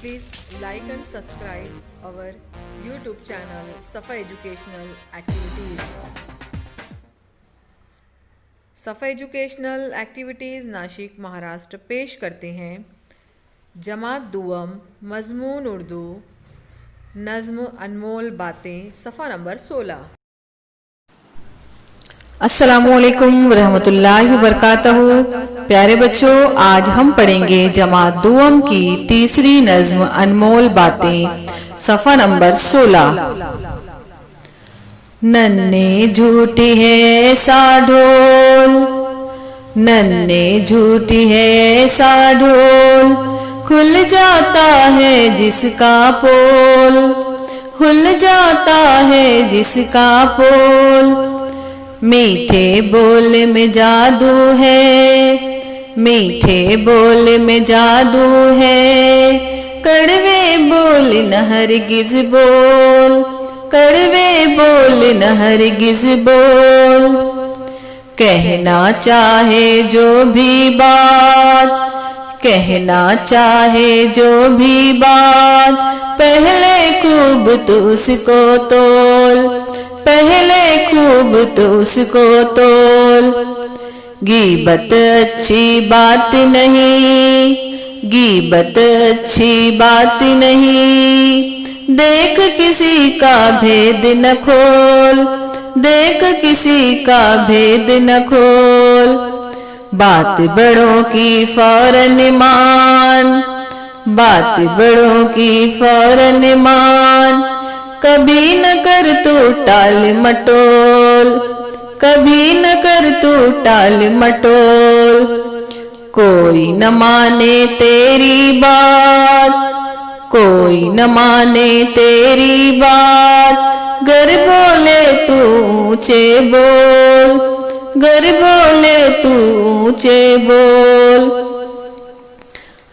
Please like and subscribe our YouTube channel Safa Educational Activities. सफ़ा educational activities Nashik Maharashtra पेश करते हैं जमात दुआम मज़मून उर्दू नज़्म अनमोल बातें सफ़ा नंबर 16। अस्सलामुअलैकुम रहमतुल्लाहि वबरकातहू। प्यारे बच्चों, आज हम पढ़ेंगे जमात दुआम की तीसरी नज़्म अनमोल बातें सफ़ा नंबर 16। नन्हे झूठी है सा ढोल, नन्हे झूठी है सा ढोल, खुल जाता है जिसका पोल, खुल जाता है जिसका पोल। मीठे बोल में जादू है, मीठे बोल में जादू है, कड़वे बोल न हरगिज़ बोल, कड़वे बोल न हरगिज़ बोल। कहना चाहे जो भी बात, कहना चाहे जो भी बात, पहले खूब तो उसको तोल, पहले खूब तो उसको तोल। गीबत अच्छी बात नहीं, गीबत अच्छी बात नहीं, देख किसी का भेद न खोल, देख किसी का भेद न खोल। बात बड़ों की फौरन मान, बात बड़ों की फौरन मान, कभी न कर तू टाल मटोल, कभी न कर तू टाल मटोल। कोई न माने तेरी बात, कोई न माने तेरी बात, गर बोले तू ऊंचे बोल, गर बोले तू ऊंचे बोल।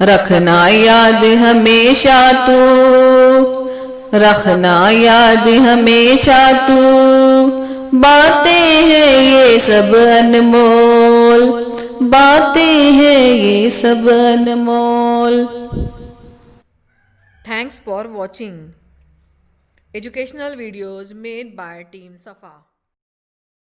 रखना याद हमेशा तू, रखना याद हमेशा तू, बातें हैं ये सब अनमोल, बातें हैं ये सब अनमोल। Thanks for watching educational videos made by Team Safa.